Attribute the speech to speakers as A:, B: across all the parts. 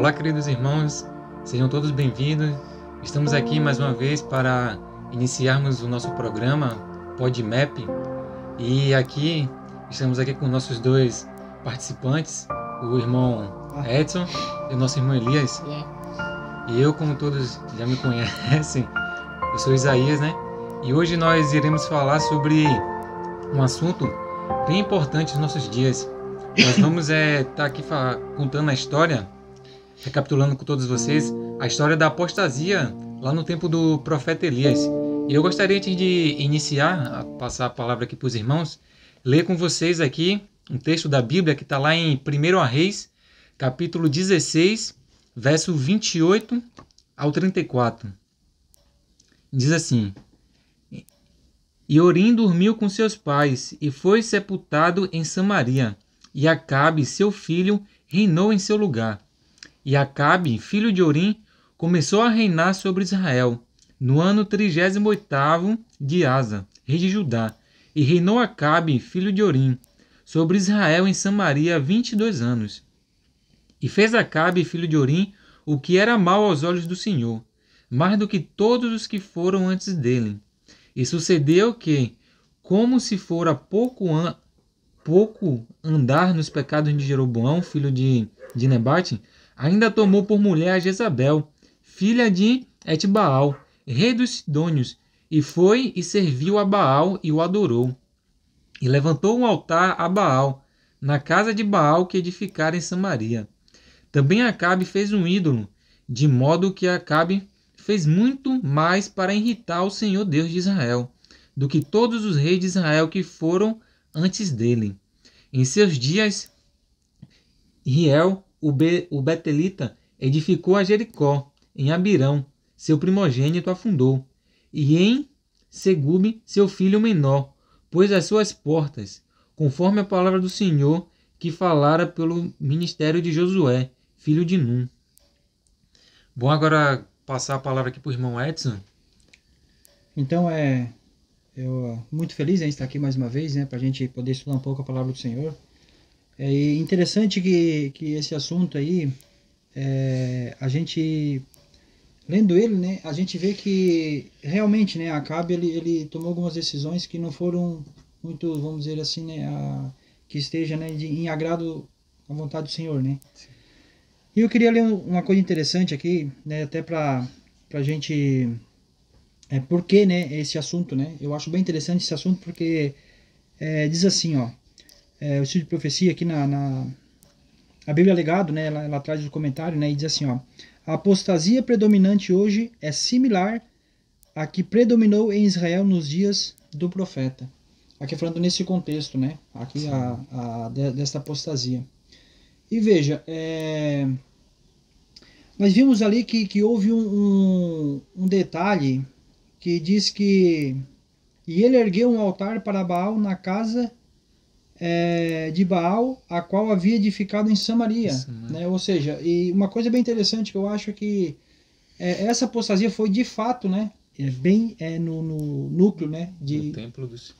A: Olá, queridos irmãos, sejam todos bem-vindos. Estamos aqui mais uma vez para iniciarmos o nosso programa PodMap. E aqui estamos aqui com nossos dois participantes, o irmão Edson e o nosso irmão Elias. E eu, como todos já me conhecem, eu sou Isaías, né? E hoje nós iremos falar sobre um assunto bem importante nos nossos dias. Nós vamos estar aqui contando a história, recapitulando com todos vocês, a história da apostasia lá no tempo do profeta Elias. E eu gostaria, antes de iniciar, a passar a palavra aqui para os irmãos, ler com vocês aqui um texto da Bíblia que está lá em 1 Reis, capítulo 16, verso 28 ao 34. Diz assim: E Orim dormiu com seus pais e foi sepultado em Samaria, e Acabe, seu filho, reinou em seu lugar. E Acabe, filho de Orim, começou a reinar sobre Israel, no ano 38º de Asa, rei de Judá. E reinou Acabe, filho de Orim, sobre Israel em Samaria 22 anos. E fez Acabe, filho de Orim, o que era mal aos olhos do Senhor, mais do que todos os que foram antes dele. E sucedeu que, como se fora pouco andar nos pecados de Jeroboão, filho de Nebate, ainda tomou por mulher a Jezabel, filha de Etbaal, rei dos Sidônios, e foi e serviu a Baal e o adorou. E levantou um altar a Baal, na casa de Baal que edificara em Samaria. Também Acabe fez um ídolo, de modo que Acabe fez muito mais para irritar o Senhor Deus de Israel, do que todos os reis de Israel que foram antes dele. Em seus dias, Riel, o Betelita, edificou a Jericó. Em Abirão, seu primogênito, afundou. E em Segube, seu filho menor, pôs as suas portas, conforme a palavra do Senhor que falara pelo ministério de Josué, filho de Num. Bom, agora passar a palavra aqui para o irmão Edson.
B: Então, eu muito feliz em estar aqui mais uma vez, né, para a gente poder estudar um pouco a palavra do Senhor. É interessante que esse assunto aí, a gente, lendo ele, né, a gente vê que realmente, né, Acabe ele tomou algumas decisões que não foram muito, vamos dizer assim, né, que esteja, né, em agrado à vontade do Senhor, né. Sim. E eu queria ler uma coisa interessante aqui, né, até para a gente... por que, né, esse assunto, né? Eu acho bem interessante esse assunto porque diz assim, ó, o estudo de profecia aqui a Bíblia Legado, né, ela traz o comentário, né, e diz assim, ó, a apostasia predominante hoje é similar à que predominou em Israel nos dias do profeta. Aqui falando nesse contexto, né, aqui desta apostasia. E veja, nós vimos ali que houve um detalhe que diz que e ele ergueu um altar para Baal na casa de Baal, a qual havia edificado em Samaria. Né? Ou seja, e uma coisa bem interessante que eu acho que essa apostasia foi de fato, né, bem no núcleo, né,
A: no templo do Senhor.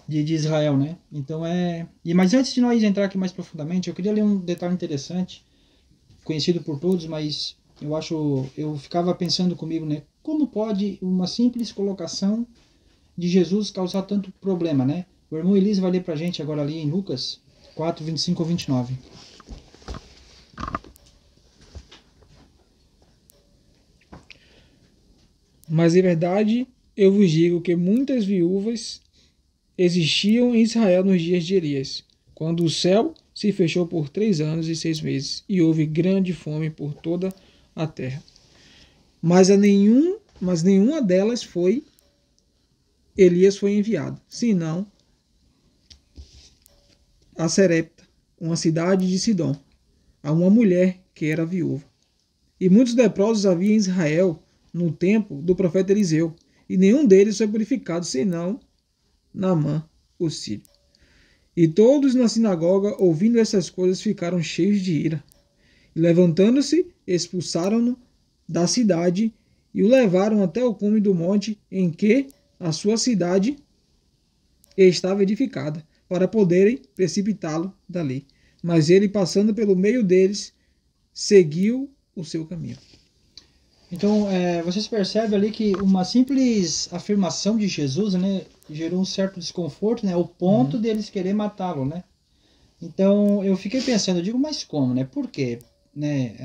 B: De Israel, né? Então mas antes de nós entrar aqui mais profundamente, eu queria ler um detalhe interessante, conhecido por todos, mas eu ficava pensando comigo, né? Como pode uma simples colocação de Jesus causar tanto problema, né? O irmão Elias vai ler pra gente agora ali em Lucas 4, 25 ao 29.
C: Mas em verdade eu vos digo que muitas viúvas existiam em Israel nos dias de Elias, quando o céu se fechou por 3 anos e 6 meses, e houve grande fome por toda a terra. Mas nenhuma delas Elias foi enviado, senão a Serepta, uma cidade de Sidom, a uma mulher que era viúva. E muitos leprosos havia em Israel no tempo do profeta Eliseu, e nenhum deles foi purificado, senão Naamã, o sírio. E todos na sinagoga, ouvindo essas coisas, ficaram cheios de ira. E levantando-se, expulsaram-no da cidade e o levaram até o cume do monte em que a sua cidade estava edificada, para poderem precipitá-lo dali. Mas ele, passando pelo meio deles, seguiu o seu caminho.
B: Então, vocês percebem ali que uma simples afirmação de Jesus, né, gerou um certo desconforto, né, ao ponto deles querer matá-lo, né? Então, eu fiquei pensando, eu digo, mas como, né? Por quê, né,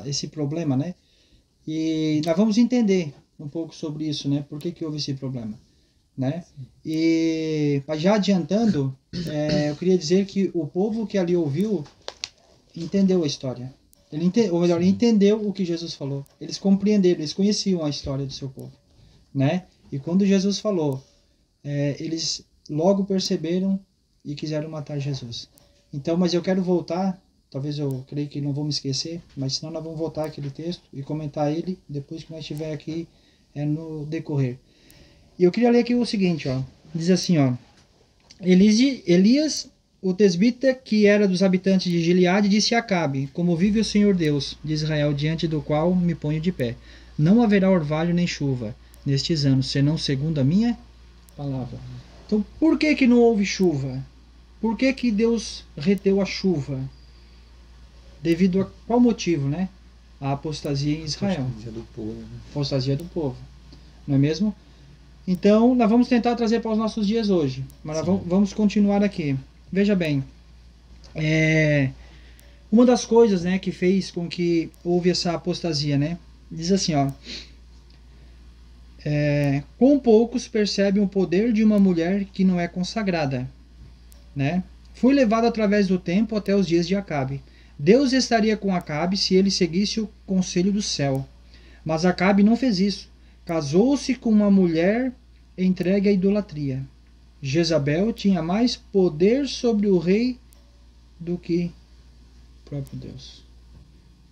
B: esse problema, né? E nós vamos entender um pouco sobre isso, né? Por que houve esse problema, né? E já adiantando, eu queria dizer que o povo que ali ouviu entendeu a história. Ou melhor, entendeu o que Jesus falou. Eles compreenderam, eles conheciam a história do seu povo, né? E quando Jesus falou, eles logo perceberam e quiseram matar Jesus. Então, mas eu quero voltar, talvez eu creio que não vou me esquecer, mas senão nós vamos voltar àquele texto e comentar ele depois que nós estiver aqui no decorrer. E eu queria ler aqui o seguinte, ó. Diz assim, ó. Elias, o tesbita, que era dos habitantes de Gileade, disse a Acabe: como vive o Senhor Deus de Israel, diante do qual me ponho de pé, não haverá orvalho nem chuva nestes anos, senão segundo a minha palavra. Então, por que não houve chuva? Por que Deus reteu a chuva? Devido a qual motivo, né? A apostasia em Israel.
A: Apostasia do povo, né?
B: Apostasia do povo. Não é mesmo? Então, nós vamos tentar trazer para os nossos dias hoje. Mas nós vamos continuar aqui. Veja bem. Uma das coisas, né, que fez com que houve essa apostasia, né? Diz assim, ó. Com poucos percebem o poder de uma mulher que não é consagrada, né? Foi levado através do tempo até os dias de Acabe. Deus estaria com Acabe se ele seguisse o conselho do céu. Mas Acabe não fez isso. Casou-se com uma mulher entregue à idolatria. Jezabel tinha mais poder sobre o rei do que o próprio Deus.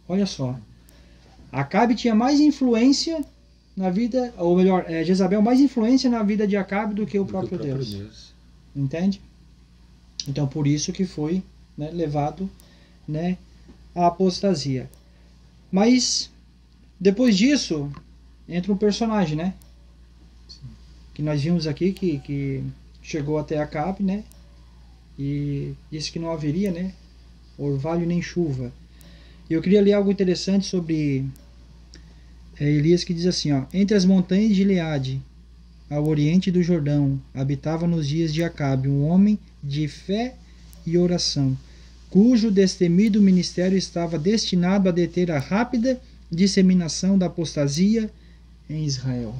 B: Olha só. Acabe tinha mais influência na vida, ou melhor, Jezabel mais influência na vida de Acabe do que o próprio Deus. Entende? Então, por isso que foi, né, levado, né, à apostasia. Mas, depois disso, entra um personagem, né? Sim. Que nós vimos aqui, que chegou até Acabe, né? E disse que não haveria, né, orvalho nem chuva. E eu queria ler algo interessante sobre Elias, que diz assim, ó: entre as montanhas de Gileade, ao oriente do Jordão, habitava nos dias de Acabe um homem de fé e oração, cujo destemido ministério estava destinado a deter a rápida disseminação da apostasia em Israel.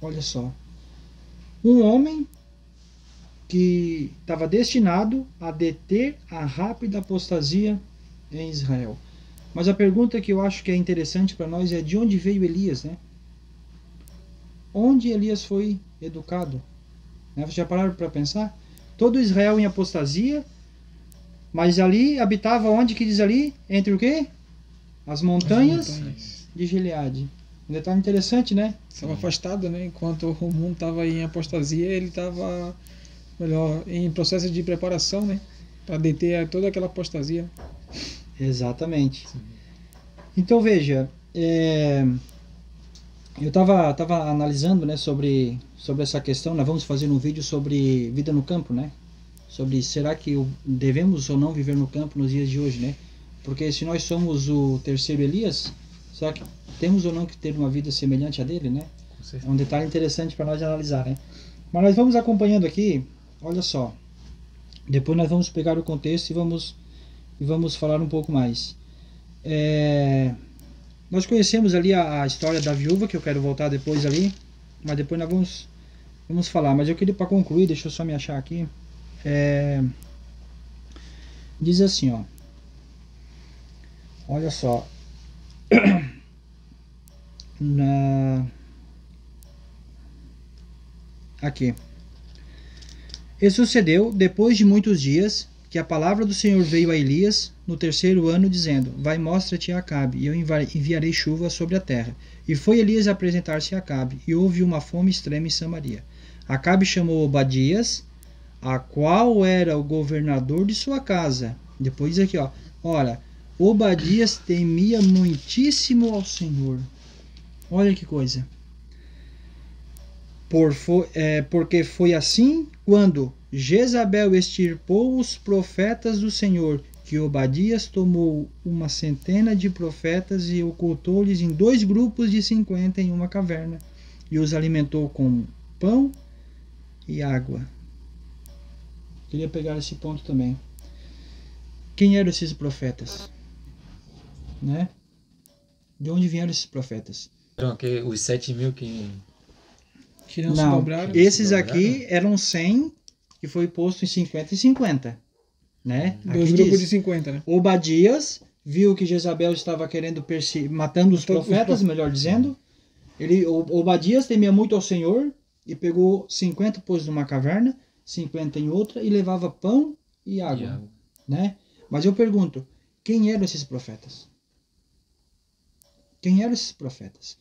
B: Olha só. Um homem que estava destinado a deter a rápida apostasia em Israel. Mas a pergunta que eu acho que é interessante para nós é: de onde veio Elias, né? Onde Elias foi educado? Vocês já pararam para pensar? Todo Israel em apostasia, mas ali habitava onde que diz ali? Entre o quê? As montanhas de Gileade. Um detalhe interessante, né?
C: Estava afastado, né? Enquanto o mundo estava em apostasia, ele estava, melhor, em processo de preparação, né? Para deter toda aquela apostasia.
B: Exatamente. Sim. Então veja, eu estava analisando, né, sobre essa questão. Nós vamos fazer um vídeo sobre vida no campo, né? Sobre será que devemos ou não viver no campo nos dias de hoje, né? Porque se nós somos o terceiro Elias, será que temos ou não que ter uma vida semelhante a dele, né? É um detalhe interessante para nós analisar, né? Mas nós vamos acompanhando aqui, olha só. Depois nós vamos pegar o contexto e vamos falar um pouco mais. Nós conhecemos ali a história da viúva, que eu quero voltar depois ali, mas depois nós vamos falar. Mas eu queria, para concluir, deixa eu só me achar aqui. Diz assim, ó. Olha só. Aqui. E sucedeu, depois de muitos dias, que a palavra do Senhor veio a Elias no terceiro ano, dizendo: vai, mostra-te a Acabe, e eu enviarei chuva sobre a terra. E foi Elias apresentar-se a Acabe, e houve uma fome extrema em Samaria. Acabe chamou Obadias, a qual era o governador de sua casa. Depois diz aqui, ó. Ora, Obadias temia muitíssimo ao Senhor. Olha que coisa. Porque foi assim quando Jezabel extirpou os profetas do Senhor que Obadias tomou 100 de profetas e ocultou-lhes em 2 grupos de 50 em uma caverna, e os alimentou com pão e água. Queria pegar esse ponto também. Quem eram esses profetas? Né? De onde vieram esses profetas?
A: Então, os 7.000
C: Que não se
B: Não,
C: dobraram.
B: esses
A: se dobraram?
B: aqui eram 100 que foi posto em 50 e 50. Né?
C: Dois
B: Aqui
C: grupos
B: diz,
C: de 50, né?
B: Obadias viu que Jezabel estava querendo matando os profetas, melhor dizendo. Obadias temia muito ao Senhor e pegou 50, pôs numa caverna, 50 em outra e levava pão e água. Né? Mas eu pergunto, quem eram esses profetas? Quem eram esses profetas?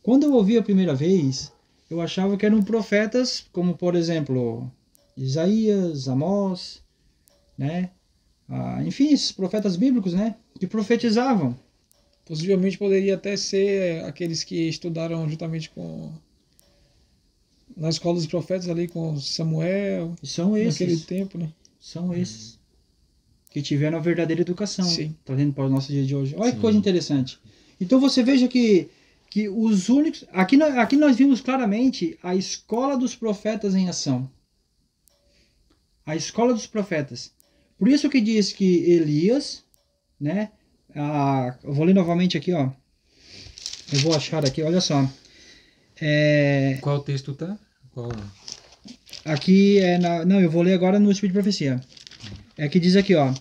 B: Quando eu ouvi a primeira vez, eu achava que eram profetas como, por exemplo, Isaías, Amós, né? Enfim, esses profetas bíblicos, né? Que profetizavam.
C: Possivelmente poderia até ser aqueles que estudaram juntamente na escola dos profetas ali com Samuel,
B: E são
C: naquele
B: esses.
C: tempo, né?
B: São esses. Que tiveram a verdadeira educação.
C: Sim.
B: Trazendo para o nosso dia de hoje. Olha
A: Sim.
B: que coisa interessante. Então você veja que os únicos... Aqui nós vimos claramente a escola dos profetas em ação. A escola dos profetas. Por isso que diz que Elias, né? Eu vou ler novamente aqui, ó. Eu vou achar aqui, olha só.
A: Qual texto tá?
B: Aqui não, eu vou ler agora no Espírito de Profecia. Que diz aqui, ó.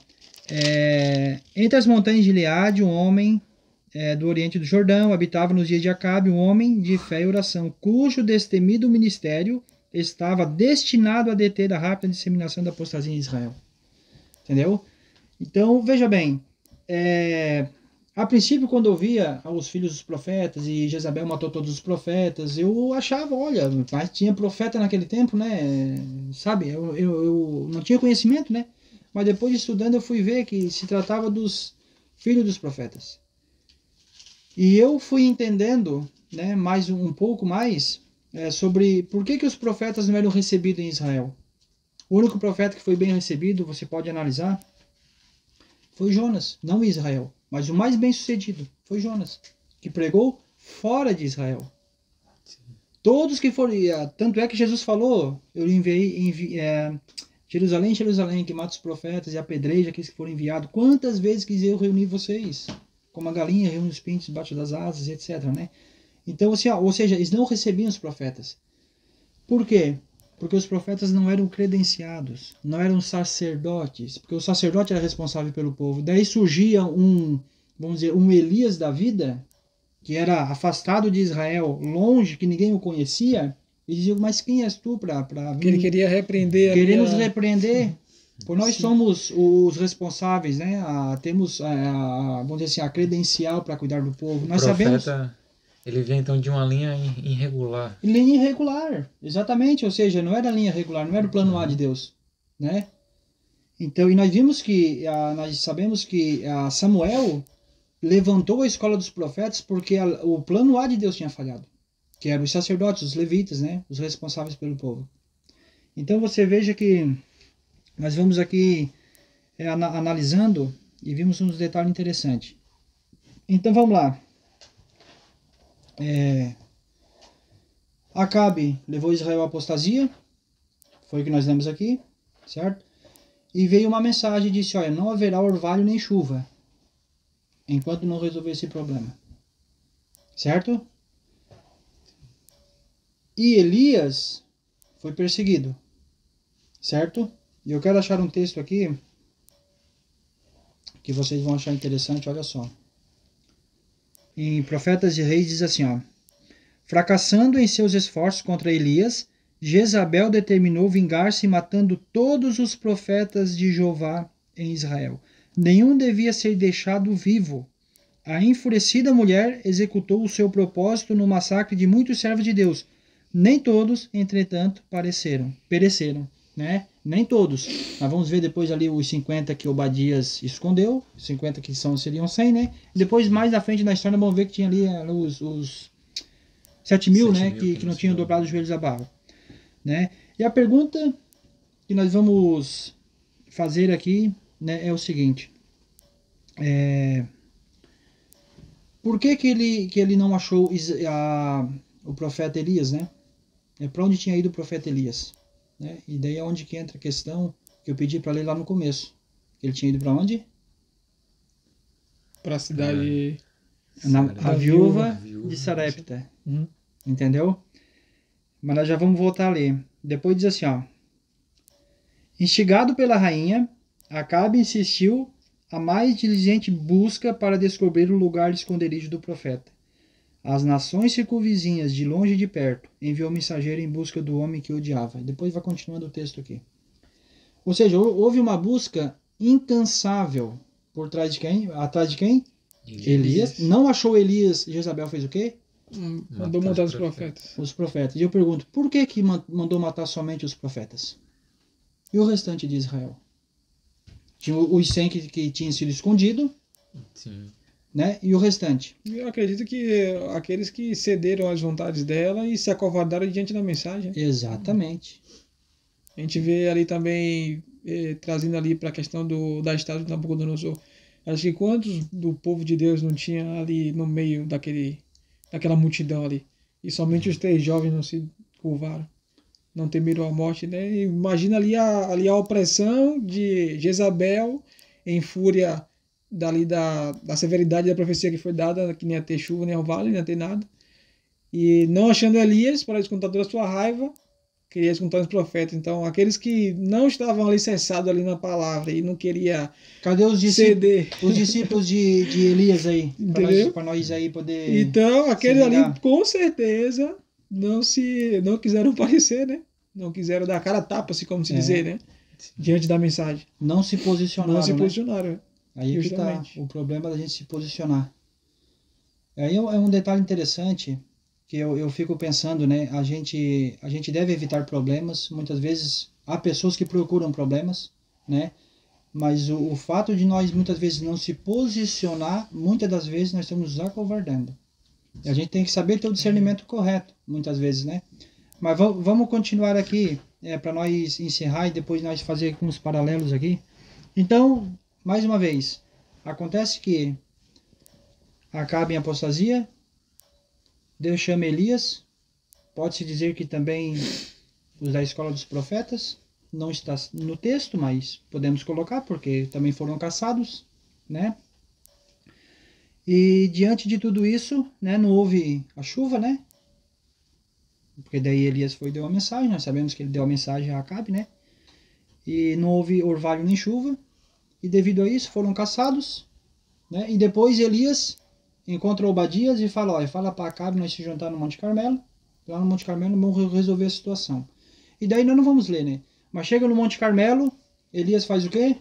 B: Entre as montanhas de Gileade, um homem do oriente do Jordão habitava nos dias de Acabe, um homem de fé e oração, cujo destemido ministério estava destinado a deter a rápida disseminação da apostasia em Israel. Entendeu? Então, veja bem, a princípio, quando eu via os filhos dos profetas e Jezabel matou todos os profetas, eu achava, olha, mas tinha profeta naquele tempo, né? Sabe, eu não tinha conhecimento, né? Mas depois de estudando eu fui ver que se tratava dos filhos dos profetas. E eu fui entendendo, né, um pouco mais sobre por que os profetas não eram recebidos em Israel. O único profeta que foi bem recebido, você pode analisar, foi Jonas, não em Israel, mas o mais bem sucedido foi Jonas, que pregou fora de Israel. Todos que foram, tanto é que Jesus falou, eu enviei Jerusalém, Jerusalém, que mata os profetas e apedreja aqueles que foram enviados. Quantas vezes quis eu reunir vocês? Como a galinha reúne os pintos debaixo das asas, etc. Né? Então, assim, ou seja, eles não recebiam os profetas. Por quê? Porque os profetas não eram credenciados, não eram sacerdotes, porque o sacerdote era responsável pelo povo. Daí surgia vamos dizer, um Elias da vida, que era afastado de Israel, longe, que ninguém o conhecia, e dizia, mas quem és tu para vir?
C: Que ele queria repreender.
B: Querer nos repreender, por nós
C: Sim.
B: somos os responsáveis, né? Temos, vamos dizer assim, a credencial para cuidar do povo. Nós sabemos...
A: Ele vem então de uma linha irregular.
B: Linha irregular, exatamente. Ou seja, não era a linha regular, não era o plano A de Deus, né? Então, e nós vimos que, nós sabemos que Samuel levantou a escola dos profetas porque o plano A de Deus tinha falhado, que eram os sacerdotes, os levitas, né? Os responsáveis pelo povo. Então você veja que nós vamos aqui analisando e vimos uns detalhes interessantes. Então vamos lá. Acabe levou Israel à apostasia, foi o que nós lemos aqui, certo? E veio uma mensagem e disse, olha, não haverá orvalho nem chuva, enquanto não resolver esse problema, certo? E Elias foi perseguido, certo? E eu quero achar um texto aqui, que vocês vão achar interessante, olha só. Em Profetas e Reis diz assim, ó. Fracassando em seus esforços contra Elias, Jezabel determinou vingar-se matando todos os profetas de Jeová em Israel. Nenhum devia ser deixado vivo. A enfurecida mulher executou o seu propósito no massacre de muitos servos de Deus. Nem todos, entretanto, pereceram, né? Nem todos. Nós vamos ver depois ali os 50 que Obadias escondeu, 50 que seriam 100, né? E depois, mais na frente na história, vamos ver que tinha ali os 7.000, né? Que não tinham dobrado os joelhos a barro, né? E a pergunta que nós vamos fazer aqui, né, é o seguinte. Por que ele não achou o profeta Elias, né? Para onde tinha ido o profeta Elias? Né? E daí é onde que entra a questão que eu pedi para ler lá no começo. Ele tinha ido para onde?
C: Para a cidade...
B: A viúva de Sarepta. Entendeu? Mas nós já vamos voltar a ler. Depois diz assim, ó. Instigado pela rainha, Acabe insistiu a mais diligente busca para descobrir o lugar de esconderijo do profeta. As nações circunvizinhas, de longe e de perto, enviou mensageiro em busca do homem que odiava. Depois vai continuando o texto aqui. Ou seja, houve uma busca incansável por trás de quem? Atrás de quem? Elias. Não achou Elias, Jezabel fez o quê?
C: Mandou matar os profetas.
B: Os profetas. E eu pergunto, por que mandou matar somente os profetas? E o restante de Israel? Tinha os 100 que tinham sido escondidos.
A: Sim.
B: Né? E o restante?
C: Eu acredito que aqueles que cederam às vontades dela e se acovardaram diante da mensagem.
B: Exatamente.
C: A gente vê ali também, trazendo ali para a questão da estátua de Nabucodonosor. Acho que quantos do povo de Deus não tinha ali no meio daquela multidão ali? E somente os 3 jovens não se curvaram. Não temeram a morte, né? Imagina ali a opressão de Jezabel em fúria da severidade da profecia que foi dada, que nem ia ter chuva, nem orvalho, nem ia ter nada. E não achando Elias, para descontar toda a sua raiva, queria descontar os profetas. Então, aqueles que não estavam alicerçados ali na palavra e não queria
B: Cadê os
C: ceder.
B: Os discípulos de Elias aí? Para nós aí poder...
C: Então, aqueles ali, com certeza, não quiseram aparecer, né? Não quiseram dar a cara a tapa, assim como se dizer, né? Diante da mensagem.
B: Não se posicionaram,
C: Não se posicionaram,
B: Aí é que tá o problema da gente se posicionar. Aí é um detalhe interessante que eu fico pensando, né? A gente deve evitar problemas. Muitas vezes há pessoas que procuram problemas, né? Mas o fato de nós muitas vezes não se posicionar, muitas das vezes nós estamos nos acovardando. E a gente tem que saber ter o discernimento correto, muitas vezes, né? Mas vamos continuar aqui, para nós encerrar e depois nós fazer uns paralelos aqui. Então, mais uma vez, acontece que Acabe em apostasia, Deus chama Elias, pode-se dizer que também os da escola dos profetas, não está no texto, mas podemos colocar, porque também foram caçados, né? E diante de tudo isso, né, não houve a chuva, né? Porque daí Elias deu uma mensagem, nós sabemos que ele deu a mensagem a Acabe, né? E não houve orvalho nem chuva, e devido a isso foram caçados, né? E depois Elias encontra Obadias e fala, olha, fala para Acabe nós se juntar no Monte Carmelo, lá no Monte Carmelo vamos resolver a situação. E daí nós não vamos ler, né? Mas chega no Monte Carmelo, Elias faz o quê?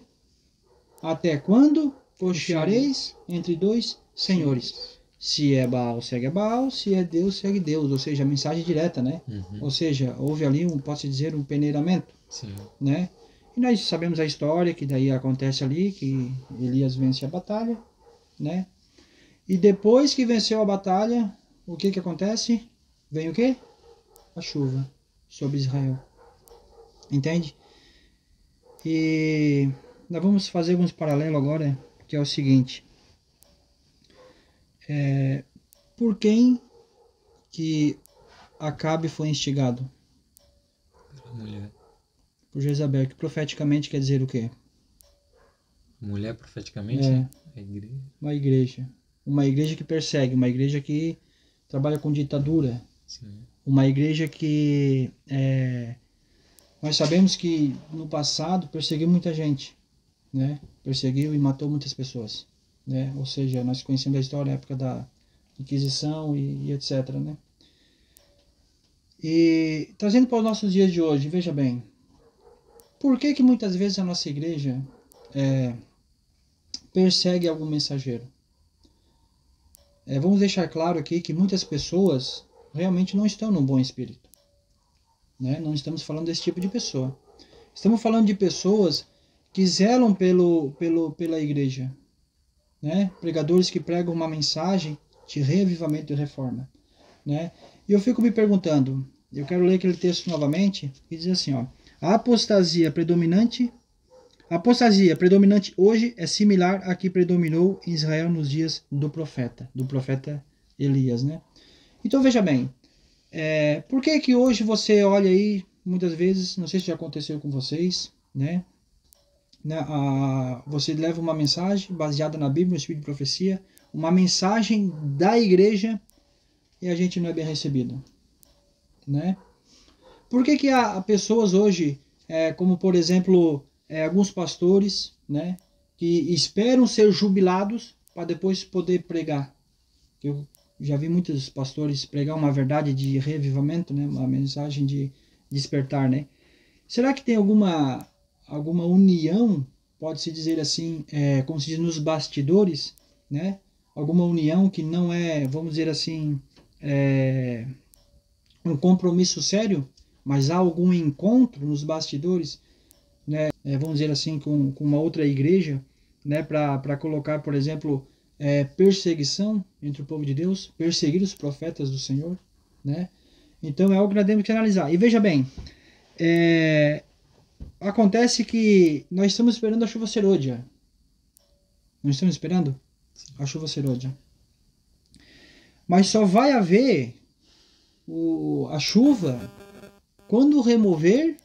B: Até quando cocheareis entre 2 senhores? Se é Baal, segue a Baal, se é Deus, segue Deus. Ou seja, a mensagem direta, né? Ou seja, houve ali, pode-se dizer, um peneiramento.
A: Sim.
B: Né? E nós sabemos a história que daí acontece ali, que Elias vence a batalha, né? E depois que venceu a batalha, o que acontece? Vem o quê? A chuva sobre Israel. Entende? E nós vamos fazer alguns paralelos agora, que é o seguinte. Por quem que Acabe foi instigado?
A: Mulher.
B: Por Jezabel, que profeticamente quer dizer o quê?
A: Mulher profeticamente? A igreja.
B: Uma igreja. Uma igreja que persegue, uma igreja que trabalha com ditadura.
A: Sim.
B: Uma igreja que... nós sabemos que no passado perseguiu muita gente, né? Perseguiu e matou muitas pessoas, né? Ou seja, nós conhecemos a história, a época da Inquisição e etc, né? E trazendo para os nossos dias de hoje, veja bem, por que muitas vezes a nossa igreja persegue algum mensageiro? Vamos deixar claro aqui que muitas pessoas realmente não estão num bom espírito, né? Não estamos falando desse tipo de pessoa. Estamos falando de pessoas que zelam pela igreja, né? Pregadores que pregam uma mensagem de reavivamento e reforma, né? E eu fico me perguntando, eu quero ler aquele texto novamente, que diz assim, ó, a apostasia predominante A apostasia predominante hoje é similar à que predominou em Israel nos dias do profeta Elias, né? Então veja bem, por que que hoje você olha aí, muitas vezes, não sei se já aconteceu com vocês, né? Você leva uma mensagem baseada na Bíblia, no Espírito de Profecia, uma mensagem da igreja e a gente não é bem recebido, né? Por que que há pessoas hoje, como por exemplo, alguns pastores, né, que esperam ser jubilados para depois poder pregar? Eu já vi muitos pastores pregar uma verdade de reavivamento, né, uma mensagem de despertar, né? Será que tem alguma união, pode-se dizer assim, como se diz, nos bastidores, né? Alguma união que não é, vamos dizer assim, um compromisso sério, mas há algum encontro nos bastidores, né? Vamos dizer assim, com uma outra igreja, né? Para colocar, por exemplo, perseguição entre o povo de Deus, perseguir os profetas do Senhor, né? Então é algo que nós temos que analisar. E veja bem, acontece que nós estamos esperando a chuva serôdia. Nós estamos esperando a chuva serôdia. Mas só vai haver a chuva quando remover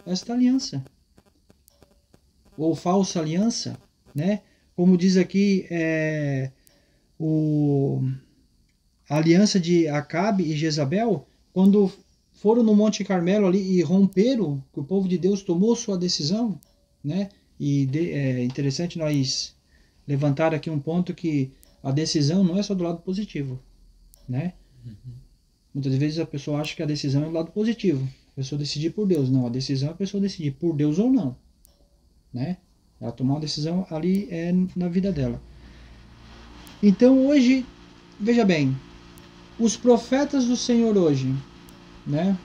B: esta aliança. Ou falsa aliança, né? Como diz aqui, a aliança de Acabe e Jezabel, quando foram no Monte Carmelo ali e romperam, que o povo de Deus tomou sua decisão, né? E é interessante nós levantar aqui um ponto que a decisão não é só do lado positivo, né? Muitas vezes a pessoa acha que a decisão é do lado positivo, a pessoa decidir por Deus. Não, a decisão é a pessoa decidir por Deus ou não, né? Ela tomar uma decisão ali na vida dela. Então hoje, veja bem, os profetas do Senhor hoje, né,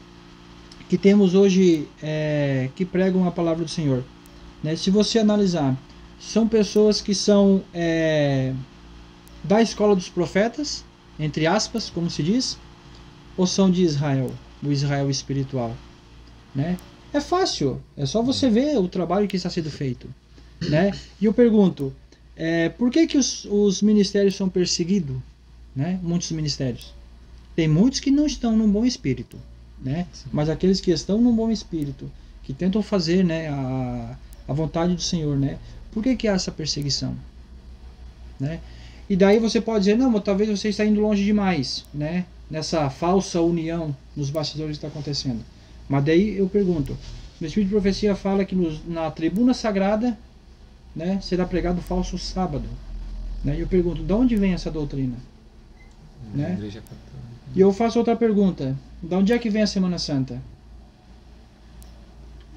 B: que temos hoje, que pregam a palavra do Senhor, né, se você analisar, são pessoas que são da escola dos profetas, entre aspas, como se diz, ou são de Israel, do Israel espiritual, né? É fácil, é só você ver o trabalho que está sendo feito, né? E eu pergunto, por que que os ministérios são perseguidos, né? Muitos ministérios. Tem muitos que não estão num bom espírito, né? Mas aqueles que estão num bom espírito, que tentam fazer, né, a vontade do Senhor, né? Por que que há essa perseguição, né? E daí você pode dizer, não, mas talvez você está indo longe demais, né? Nessa falsa união nos bastidores que está acontecendo. Mas daí eu pergunto, no Espírito de Profecia fala que na tribuna sagrada, né, será pregado falso sábado, né? E eu pergunto, de onde vem essa doutrina? Né? E eu faço outra pergunta, de onde é que vem a Semana Santa?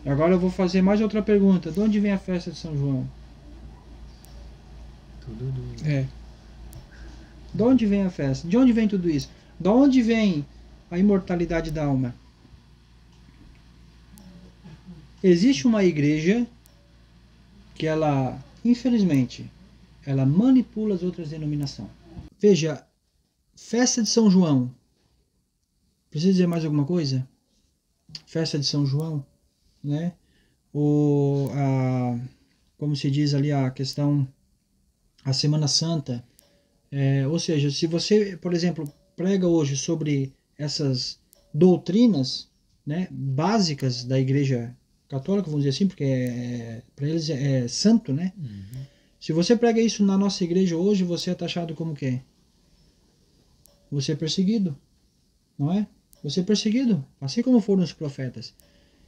B: E agora eu vou fazer mais outra pergunta, de onde vem a festa de São João? De onde vem a festa? De onde vem tudo isso? De onde vem a imortalidade da alma? Existe uma igreja que ela, infelizmente, ela manipula as outras denominações. Veja, festa de São João. Precisa dizer mais alguma coisa? Festa de São João, né? Como se diz ali a questão, a Semana Santa. Ou seja, se você, por exemplo, prega hoje sobre essas doutrinas, né, básicas da Igreja Católica, vamos dizer assim, porque para eles é santo, né? Uhum. Se você prega isso na nossa igreja hoje, você é taxado como quê? Você é perseguido, não é? Você é perseguido, assim como foram os profetas.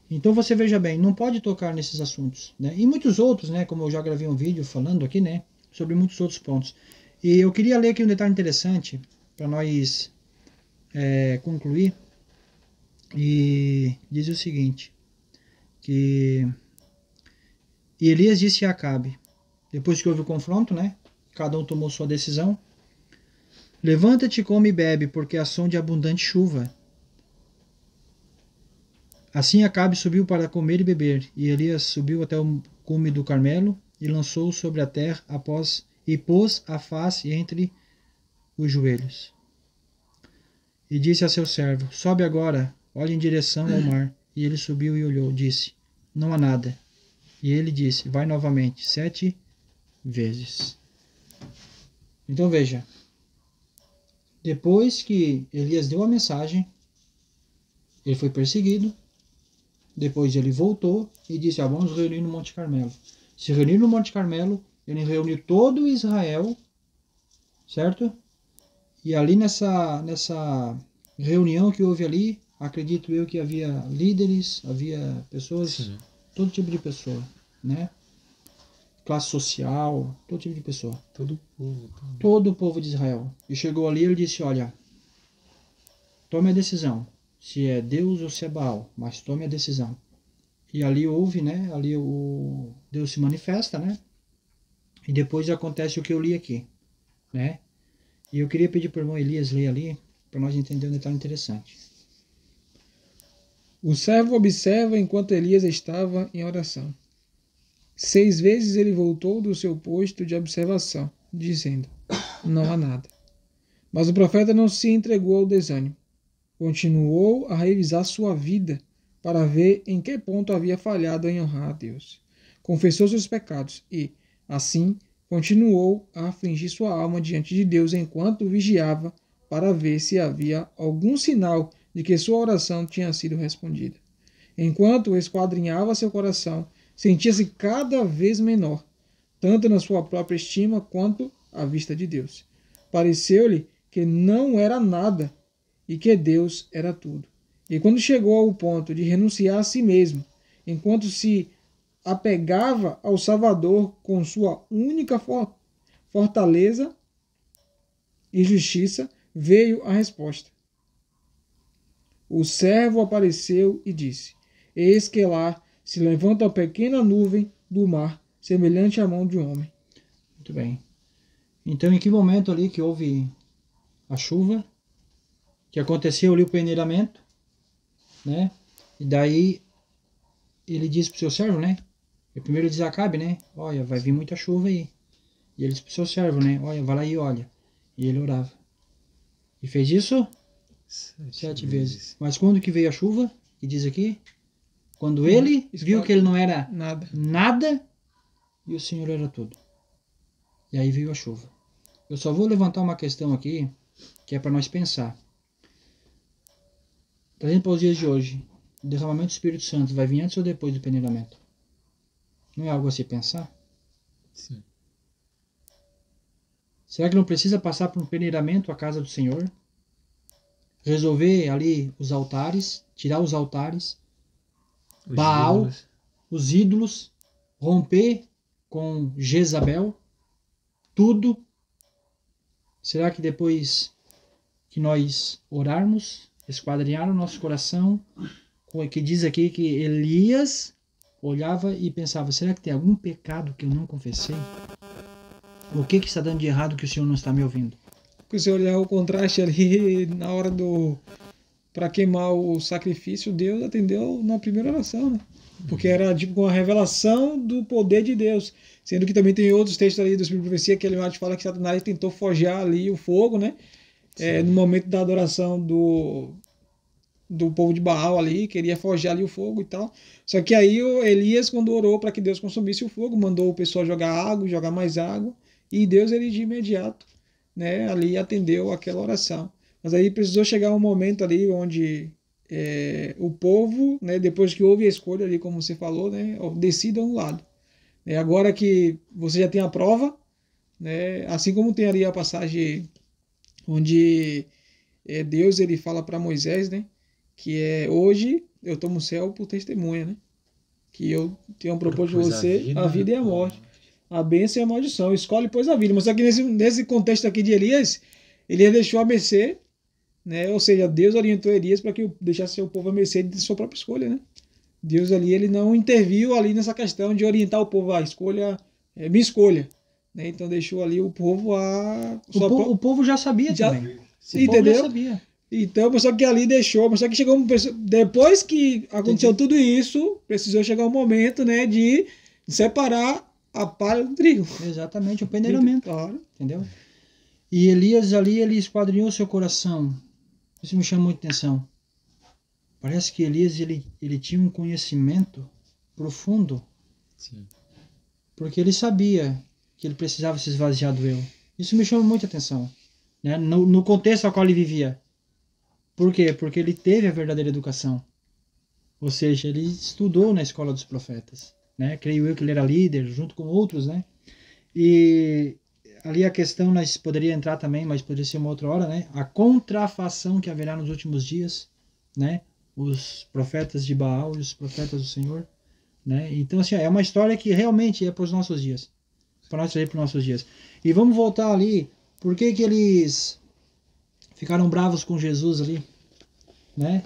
B: Então você veja bem, não pode tocar nesses assuntos, né? E muitos outros, né? Como eu já gravei um vídeo falando aqui, né? Sobre muitos outros pontos. E eu queria ler aqui um detalhe interessante para nós concluir. E diz o seguinte, que Elias disse a Acabe, depois que houve o confronto, né? Cada um tomou sua decisão. Levanta-te, come e bebe, porque há som de abundante chuva. Assim Acabe subiu para comer e beber, e Elias subiu até o cume do Carmelo e lançou sobre a terra e pôs a face entre os joelhos. E disse a seu servo, sobe agora, olhe em direção ao mar. E ele subiu e olhou, disse, não há nada. E ele disse, vai novamente 7 vezes. Então veja, depois que Elias deu a mensagem, ele foi perseguido, depois ele voltou e disse, vamos reunir no Monte Carmelo. Se reunir no Monte Carmelo, ele reuniu todo Israel, certo? E ali nessa reunião que houve ali, acredito eu que havia líderes, havia pessoas, sim, todo tipo de pessoa, né? Classe social, todo tipo de pessoa. Todo o povo de Israel. E chegou ali e ele disse, olha, tome a decisão, se é Deus ou se é Baal, mas tome a decisão. E ali houve, né? Ali o Deus se manifesta, né? E depois acontece o que eu li aqui, né? E eu queria pedir para o irmão Elias ler ali, para nós entender um detalhe interessante.
C: O servo observa enquanto Elias estava em oração. 6 vezes ele voltou do seu posto de observação, dizendo, não há nada. Mas o profeta não se entregou ao desânimo. Continuou a revisar sua vida para ver em que ponto havia falhado em honrar a Deus. Confessou seus pecados e, assim, continuou a afligir sua alma diante de Deus enquanto vigiava para ver se havia algum sinal de que sua oração tinha sido respondida. Enquanto esquadrinhava seu coração, sentia-se cada vez menor, tanto na sua própria estima quanto à vista de Deus. Pareceu-lhe que não era nada e que Deus era tudo. E quando chegou ao ponto de renunciar a si mesmo, enquanto se apegava ao Salvador com sua única fortaleza e justiça, veio a resposta. O servo apareceu e disse, eis que lá se levanta uma pequena nuvem do mar, semelhante à mão de um homem.
B: Muito bem. Então, em que momento ali que houve a chuva, que aconteceu ali o peneiramento, né? E daí ele disse para o seu servo, né? E primeiro ele diz a Acabe, né? Olha, vai vir muita chuva aí. E ele disse para o seu servo, né? Olha, vai lá e olha. E ele orava. E fez isso 7 vezes. Mas quando que veio a chuva? E diz aqui, quando ele viu que ele não era nada e o Senhor era tudo. E aí veio a chuva. Eu só vou levantar uma questão aqui, que é para nós pensar. Trazendo para os dias de hoje, o derramamento do Espírito Santo vai vir antes ou depois do peneiramento? Não é algo a se pensar?
A: Sim.
B: Será que não precisa passar por um peneiramento a casa do Senhor? Resolver ali os altares, tirar os altares, Baal, os ídolos, romper com Jezabel, tudo. Será que depois que nós orarmos, esquadrinhar o nosso coração, que diz aqui que Elias olhava e pensava, será que tem algum pecado que eu não confessei? O que está dando de errado que o Senhor não está me ouvindo?
C: Se você olhar o contraste ali na hora para queimar o sacrifício, Deus atendeu na primeira oração, né? Porque era tipo uma revelação do poder de Deus. Sendo que também tem outros textos ali do Espírito de Profecia que ele fala que Satanás tentou forjar ali o fogo, né? No momento da adoração do povo de Baal ali, queria forjar ali o fogo e tal. Só que aí o Elias, quando orou para que Deus consumisse o fogo, mandou o pessoal jogar água, jogar mais água, e Deus, ele de imediato, né, ali atendeu aquela oração. Mas aí precisou chegar um momento ali onde o povo, né, depois que houve a escolha ali, como você falou, né, decida um lado. Agora que você já tem a prova, né, assim como tem ali a passagem onde Deus ele fala para Moisés, né, que hoje eu tomo o céu por testemunha, né, que eu tenho proposto de você a vida e a morte, a bênção e a maldição, escolhe pois a vida. Mas só que nesse contexto aqui de Elias deixou a mercê, né, ou seja, Deus orientou Elias para que deixasse seu povo a mercê de sua própria escolha, né. Deus ali, ele não interviu ali nessa questão de orientar o povo a escolha, minha escolha, né? Então deixou ali o povo a...
B: O povo já sabia também.
C: Entendeu?
B: Já sabia.
C: Então, só que ali deixou, mas só que chegou depois que aconteceu tudo isso, precisou chegar um momento, né, de separar a palha do trigo.
B: Exatamente, o peneiramento.
C: Claro.
B: Entendeu? E Elias ali, ele esquadrinhou seu coração. Isso me chama muita atenção. Parece que Elias ele tinha um conhecimento profundo
A: Sim.
B: Porque ele sabia que ele precisava se esvaziar do eu. Isso me chama muita atenção, né? No contexto ao qual ele vivia. Por quê? Porque ele teve a verdadeira educação. Ou seja, ele estudou na escola dos profetas, né? Creio eu que ele era líder, junto com outros, né? E ali a questão, nós poderia entrar também, mas poderia ser uma outra hora, né? A contrafação que haverá nos últimos dias, né? Os profetas de Baal e os profetas do Senhor, né? Então, assim, é uma história que realmente é para os nossos dias. Para nós trazer para os nossos dias. E vamos voltar ali, por que que eles ficaram bravos com Jesus ali, né?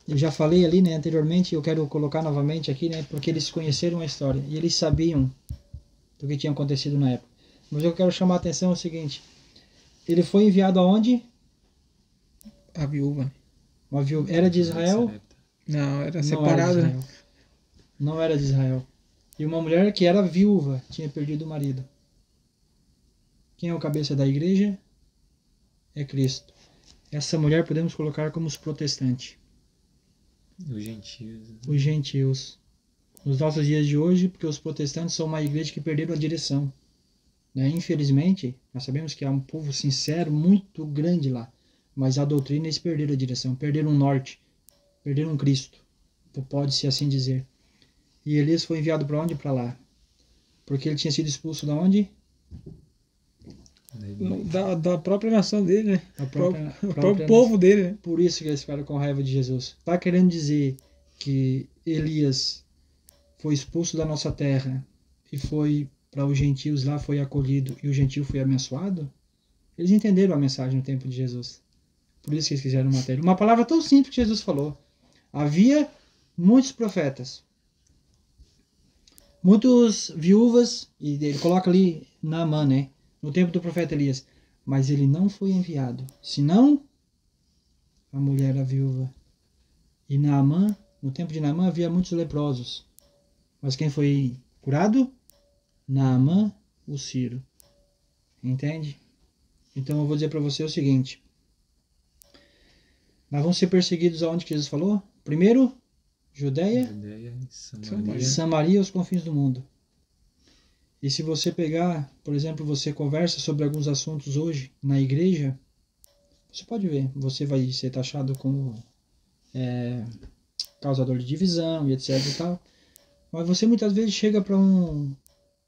B: Eu já falei ali, né, anteriormente, eu quero colocar novamente aqui, né, porque eles conheceram a história e eles sabiam do que tinha acontecido na época. Mas eu quero chamar a atenção ao seguinte: ele foi enviado aonde?
C: A viúva.
B: Uma viúva. Era de Israel?
C: Não, era
B: Não
C: separada,
B: era de
C: né?
B: Israel. Não era de Israel. E uma mulher que era viúva, tinha perdido o marido. Quem é o cabeça da igreja? É Cristo. Essa mulher podemos colocar como os protestantes.
A: Os gentios.
B: Os gentios. Nos nossos dias de hoje, porque os protestantes são uma igreja que perderam a direção, né? Infelizmente, nós sabemos que há um povo sincero muito grande lá, mas a doutrina eles perderam a direção, perderam o norte, perderam Cristo, pode-se assim dizer. E Elias foi enviado para onde? Para lá. Porque ele tinha sido expulso da onde?
C: Da própria nação dele, né?
B: Da
C: O
B: própria
C: próprio povo dele, né?
B: Por isso que eles ficaram com raiva de Jesus. Está querendo dizer que Elias foi expulso da nossa terra e foi para os gentios lá, foi acolhido e o gentio foi abençoado? Eles entenderam a mensagem no tempo de Jesus. Por isso que eles quiseram matar ele. Uma palavra tão simples que Jesus falou. Havia muitos profetas, muitas viúvas, e ele coloca ali Naamã, né? No tempo do profeta Elias. Mas ele não foi enviado, senão a mulher era viúva. E Naamã, no tempo de Naamã havia muitos leprosos. Mas quem foi curado? Naamã, o Ciro. Entende? Então eu vou dizer para você o seguinte. Nós vamos ser perseguidos aonde que Jesus falou? Primeiro, Judeia,
A: Samaria.
B: Samaria aos confins do mundo. E se você pegar, por exemplo, você conversa sobre alguns assuntos hoje na igreja, você pode ver, você vai ser taxado como causador de divisão e etc e tal. Mas você muitas vezes chega para um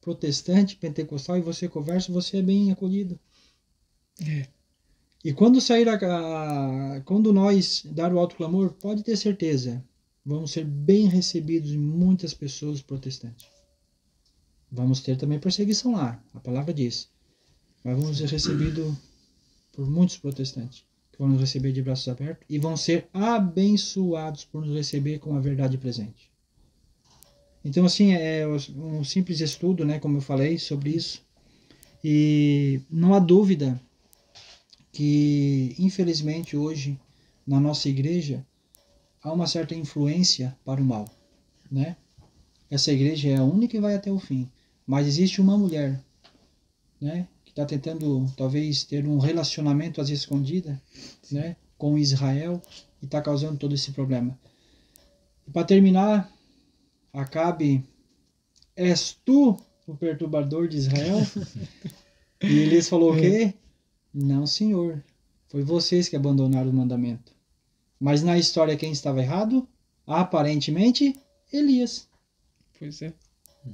B: protestante, pentecostal, e você conversa, você é bem acolhido.
C: É.
B: E quando sair quando nós dar o alto clamor, pode ter certeza, vamos ser bem recebidos em muitas pessoas protestantes. Vamos ter também perseguição lá, a palavra diz. Mas vamos ser recebidos por muitos protestantes, que vão nos receber de braços abertos e vão ser abençoados por nos receber com a verdade presente. Então, assim, é um simples estudo, né, como eu falei, sobre isso. E não há dúvida que, infelizmente, hoje, na nossa igreja, há uma certa influência para o mal, né? Essa igreja é a única que vai até o fim. Mas existe uma mulher, né, que está tentando, talvez, ter um relacionamento às escondidas, né, com Israel e está causando todo esse problema. E para terminar, Acabe, és tu o perturbador de Israel? E Elias falou o quê? Não, senhor. Foi vocês que abandonaram o mandamento. Mas na história quem estava errado? Aparentemente, Elias.
C: Pois é.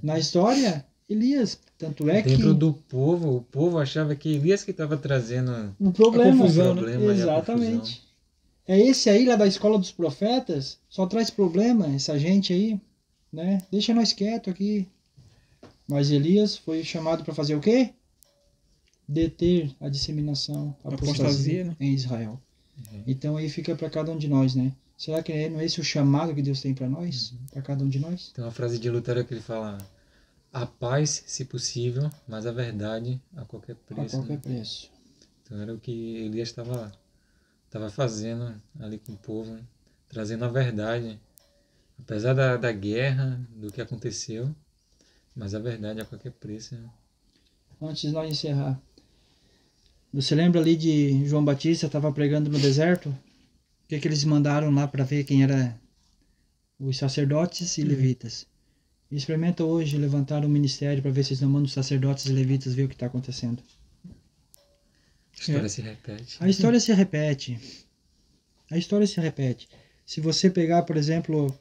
B: Na história, Elias. Tanto é que
A: Dentro do povo, o povo achava que Elias que estava trazendo
B: o problema,
C: a confusão, né?
A: problema e a
B: Exatamente.
A: confusão.
B: É esse aí lá da escola dos profetas, só traz problema, essa gente aí, né? Deixa nós quieto aqui. Mas Elias foi chamado para fazer o quê? Deter a disseminação, a apostasia,
C: né?
B: em Israel.
A: Uhum.
B: Então aí fica para cada um de nós, né? Será que não é esse o chamado que Deus tem para nós? Para cada um de nós?
A: Tem uma frase de Lutero que ele fala: a paz, se possível, mas a verdade a qualquer preço.
B: A qualquer
A: né?
B: preço.
A: Então era o que Elias estava fazendo ali com o povo, né? Trazendo a verdade. Apesar da guerra, do que aconteceu, mas a verdade a qualquer preço. né?
B: Antes de nós encerrar, você lembra ali de João Batista estava pregando no deserto? O que eles mandaram lá para ver quem era os sacerdotes e levitas? E experimenta hoje levantar um ministério para ver se eles não mandam os sacerdotes e levitas ver o que está acontecendo.
A: A história se repete.
B: A história se repete. A história se repete. Se você pegar, por exemplo,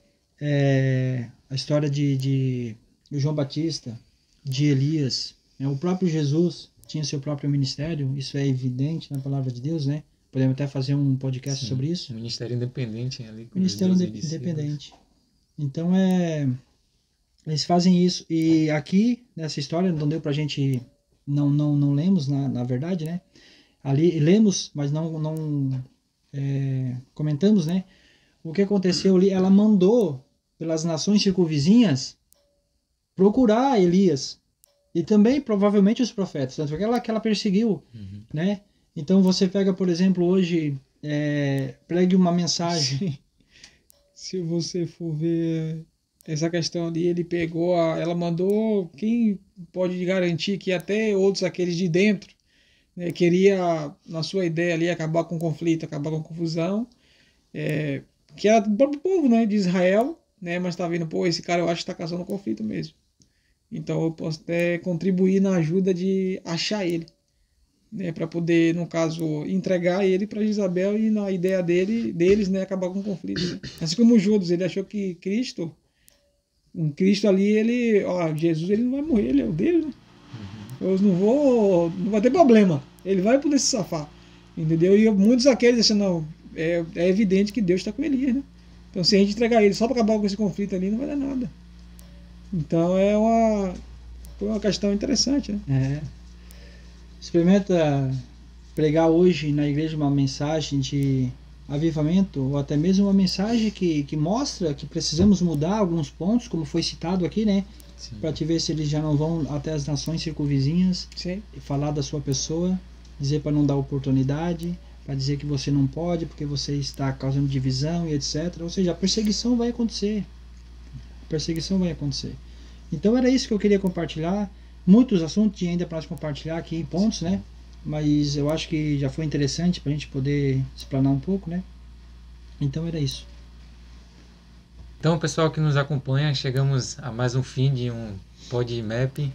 B: a história de João Batista, de Elias, o próprio Jesus tinha seu próprio ministério, isso é evidente na palavra de Deus, né? Podemos até fazer um podcast sobre isso.
A: Ministério independente ali. Com
B: Ministério independente. Então eles fazem isso. E aqui, nessa história, não deu pra gente. Não lemos, na verdade, né? Ali lemos, mas não comentamos, né? O que aconteceu ali, ela mandou pelas nações circunvizinhas procurar Elias e também provavelmente os profetas, tanto que ela perseguiu, né? Então você pega, por exemplo, hoje pregue uma mensagem.
C: Sim. Se você for ver essa questão ali, ele pegou, ela mandou, quem pode garantir que até outros, aqueles de dentro, né, queria, na sua ideia ali, acabar com o conflito, acabar com a confusão, que era do próprio povo, né, de Israel, né, mas tá vendo, pô, esse cara eu acho que está causando conflito mesmo. Então eu posso até contribuir na ajuda de achar ele, né, para poder, no caso, entregar ele para Isabel e na ideia deles, né, acabar com o conflito. Né? Assim como Judas, ele achou que Cristo ali, Jesus ele não vai morrer, ele é o dele, né? Eu não vai ter problema, ele vai poder se safar, entendeu? E muitos aqueles assim, não, é evidente que Deus está com Elias, né? Então se a gente entregar ele só para acabar com esse conflito ali, não vai dar nada. Então foi uma questão interessante, né?
B: Experimenta pregar hoje na igreja uma mensagem de avivamento, ou até mesmo uma mensagem que mostra que precisamos mudar alguns pontos, como foi citado aqui, né? Para te ver se eles já não vão até as nações circunvizinhas.
C: Sim.
B: E falar da sua pessoa, dizer para não dar oportunidade, para dizer que você não pode porque você está causando divisão e etc. Ou seja, a perseguição vai acontecer. Então era isso que eu queria compartilhar. Muitos assuntos ainda para nós compartilhar aqui em pontos, né? Mas eu acho que já foi interessante para a gente poder explanar um pouco, né? Então era isso.
A: Então, pessoal que nos acompanha, chegamos a mais um fim de um PodMap.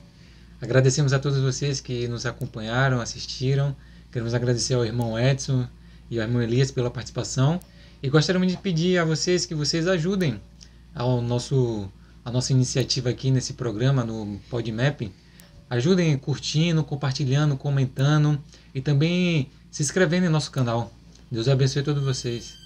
A: Agradecemos a todos vocês que nos acompanharam, assistiram. Queremos agradecer ao irmão Edson e ao irmão Elias pela participação. E gostaríamos de pedir a vocês que vocês ajudem a nossa iniciativa aqui nesse programa, no PodMap. Ajudem curtindo, compartilhando, comentando e também se inscrevendo em nosso canal. Deus abençoe todos vocês.